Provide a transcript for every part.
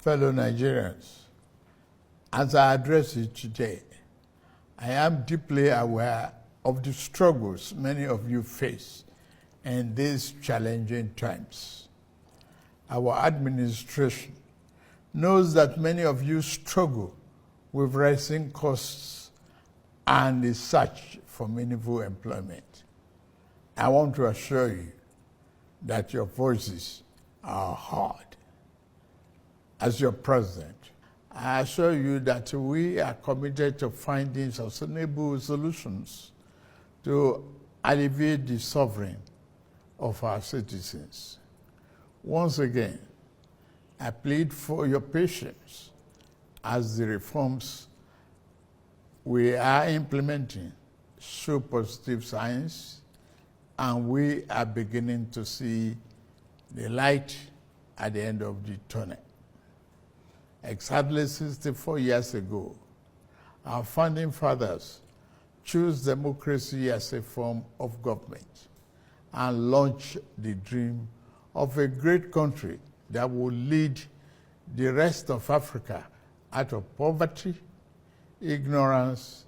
Fellow Nigerians, as I address you today, I am deeply aware of the struggles many of you face in these challenging times. Our administration knows that many of you struggle with rising costs and the search for meaningful employment. I want to assure you that your voices are heard. As your president, I assure you that we are committed to finding sustainable solutions to alleviate the suffering of our citizens. Once again, I plead for your patience as the reforms we are implementing show positive signs, and we are beginning to see the light at the end of the tunnel. Exactly 64 years ago, our founding fathers chose democracy as a form of government and launched the dream of a great country that would lead the rest of Africa out of poverty, ignorance,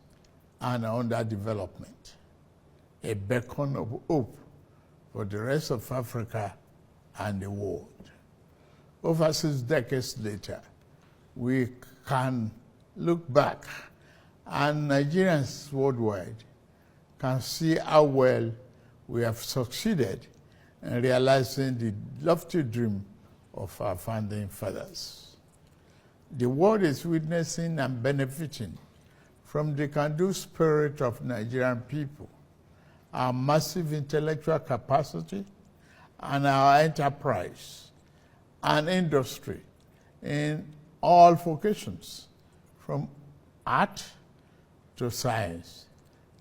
and underdevelopment. A beacon of hope for the rest of Africa and the world. Over 6 decades later, we can look back and Nigerians worldwide can see how well we have succeeded in realizing the lofty dream of our founding fathers. The world is witnessing and benefiting from the can-do spirit of Nigerian people, our massive intellectual capacity, and our enterprise and industry in all vocations, from art to science,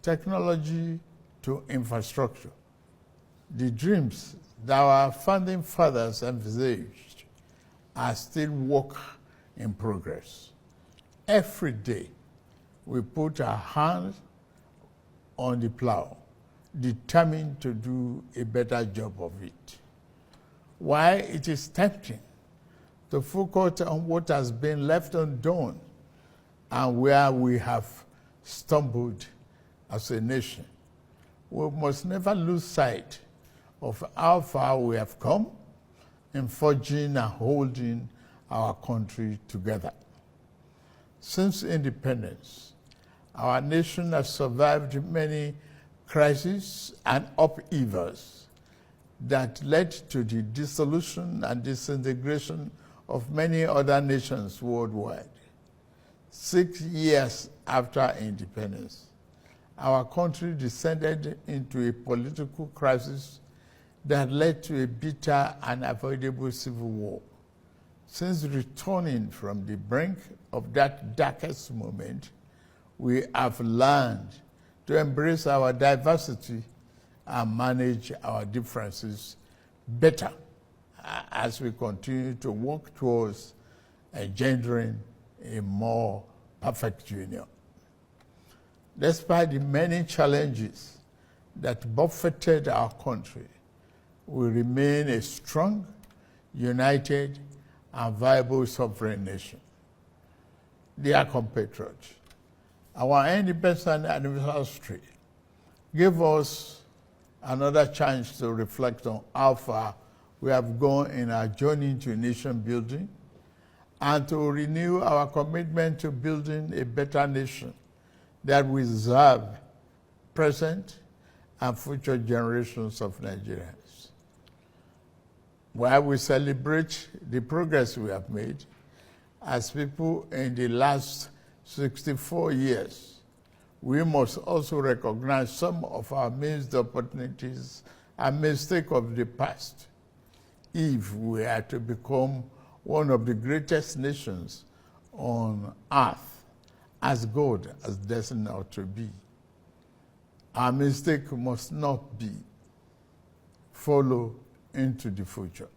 technology to infrastructure. The dreams that our founding fathers envisaged are still work in progress. Every day, we put our hands on the plow, determined to do a better job of it. While it is tempting to focus on what has been left undone and where we have stumbled as a nation, we must never lose sight of how far we have come in forging and holding our country together. Since independence, our nation has survived many crises and upheavals that led to the dissolution and disintegration of many other nations worldwide. 6 years after independence, our country descended into a political crisis that led to a bitter and unavoidable civil war. Since returning from the brink of that darkest moment, we have learned to embrace our diversity and manage our differences better as we continue to work towards engendering a more perfect union. Despite the many challenges that buffeted our country, we remain a strong, united, and viable sovereign nation. Dear compatriots, our independence anniversary gave us another chance to reflect on how far we have gone in our journey to nation building and to renew our commitment to building a better nation that will serve present and future generations of Nigerians. While we celebrate the progress we have made as people in the last 64 years, we must also recognize some of our missed opportunities and mistakes of the past if we are to become one of the greatest nations on earth, as God has destined us to be. Our mistake must not be follow into the future.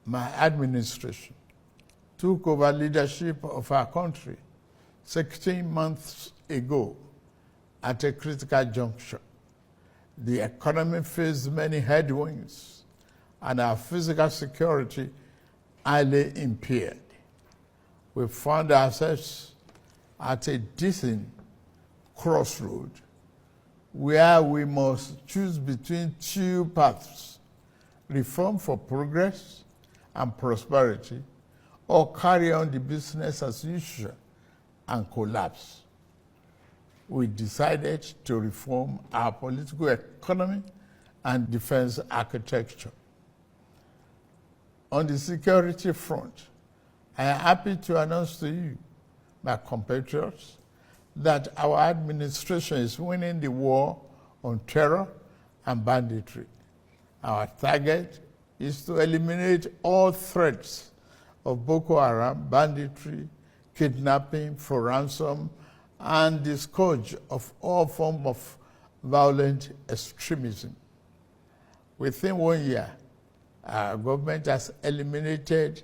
My administration took over leadership of our country 16 months ago at a critical juncture. The economy faced many headwinds, and our physical security highly impaired. We found ourselves at a decent crossroad where we must choose between two paths: reform for progress and prosperity, or carry on the business as usual and collapse. We decided to reform our political economy and defense architecture. On the security front, I am happy to announce to you, my compatriots, that our administration is winning the war on terror and banditry. Our target is to eliminate all threats of Boko Haram, banditry, kidnapping for ransom, and the scourge of all forms of violent extremism. Within 1 year, our government has eliminated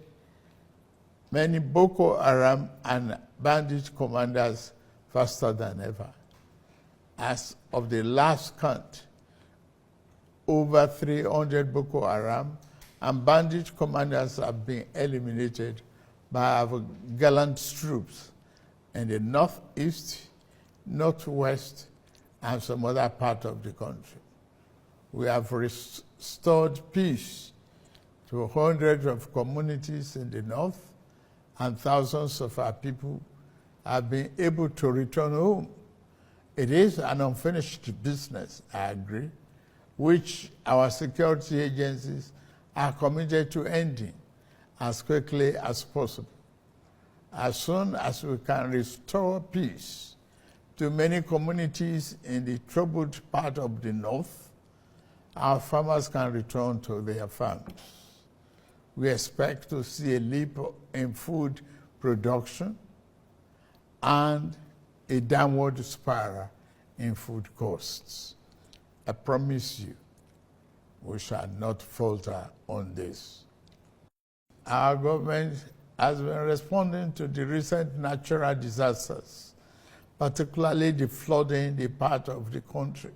many Boko Haram and bandit commanders faster than ever. As of the last count, over 300 Boko Haram and bandit commanders have been eliminated by our gallant troops in the northeast, northwest, and some other part of the country. We have restored peace to hundreds of communities in the north, and thousands of our people have been able to return home. It is an unfinished business, I agree, which our security agencies are committed to ending as quickly as possible. As soon as we can restore peace to many communities in the troubled part of the north, our farmers can return to their farms. We expect to see a leap in food production and a downward spiral in food costs. I promise you, we shall not falter on this. Our government has been responding to the recent natural disasters, particularly the flooding in the part of the country.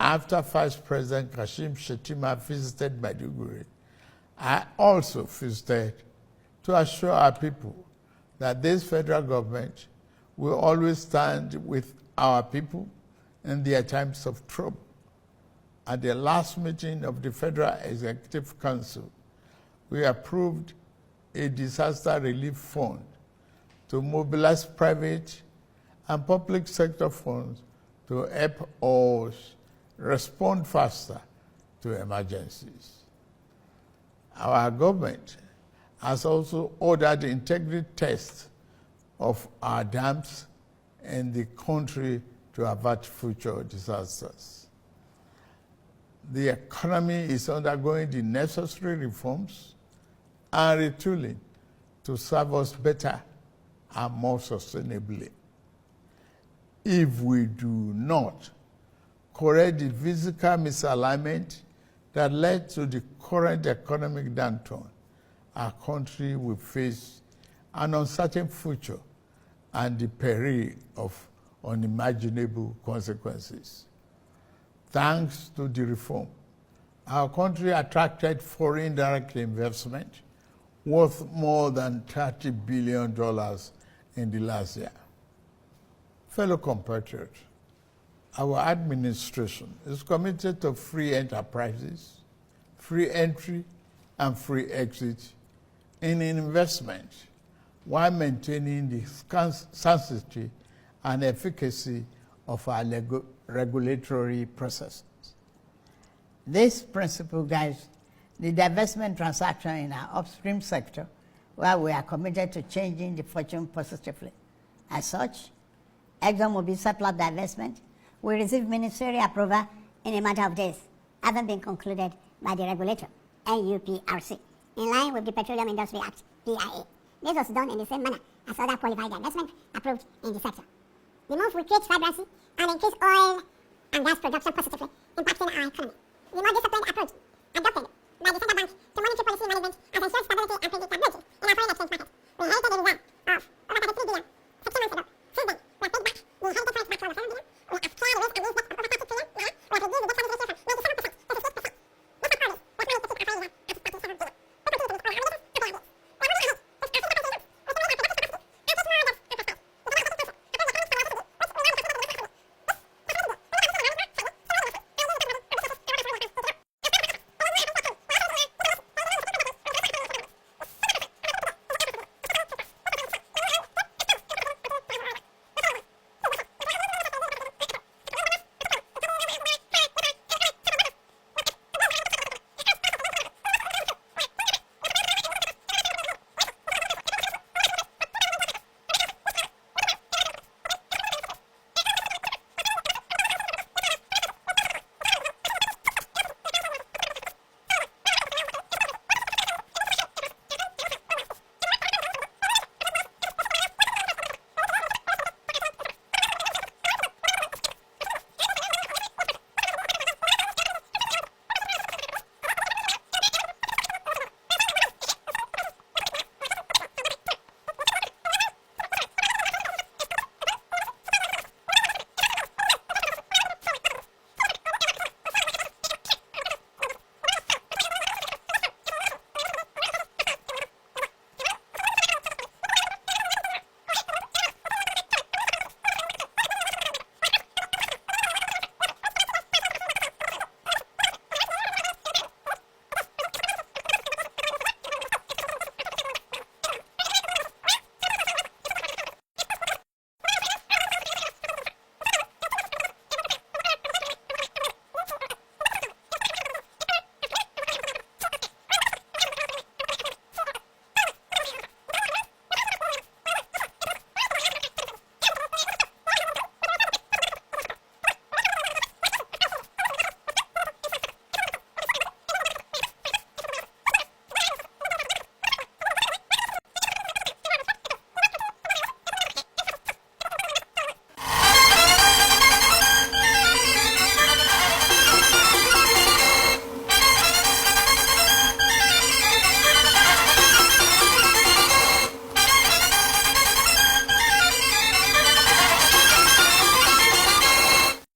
After Vice President Kashim Shettima visited Maiduguri, I also visited to assure our people that this federal government will always stand with our people in their times of trouble. At the last meeting of the Federal Executive Council, we approved a disaster relief fund to mobilize private and public sector funds to help us respond faster to emergencies. Our government has also ordered integrity tests of our dams in the country to avert future disasters. The economy is undergoing the necessary reforms and retooling to serve us better and more sustainably. If we do not correct the physical misalignment that led to the current economic downturn, our country will face an uncertain future and the peril of unimaginable consequences. Thanks to the reform, our country attracted foreign direct investment worth more than $30 billion in the last year. Fellow compatriots, our administration is committed to free enterprises, free entry, and free exit in investment while maintaining the sanctity and efficacy of our regulatory processes. This principle guides the divestment transaction in our upstream sector, where we are committed to changing the fortune positively. As such, ExxonMobil surplus divestment will receive ministerial approval in a matter of days, having been concluded by the regulator, NUPRC, in line with the Petroleum Industry Act, PIA. This was done in the same manner as other qualified divestment approved in the sector. The move will create vibrancy and increase oil and gas production positively, impacting our economy. The more disciplined approach adopted by the Central Bank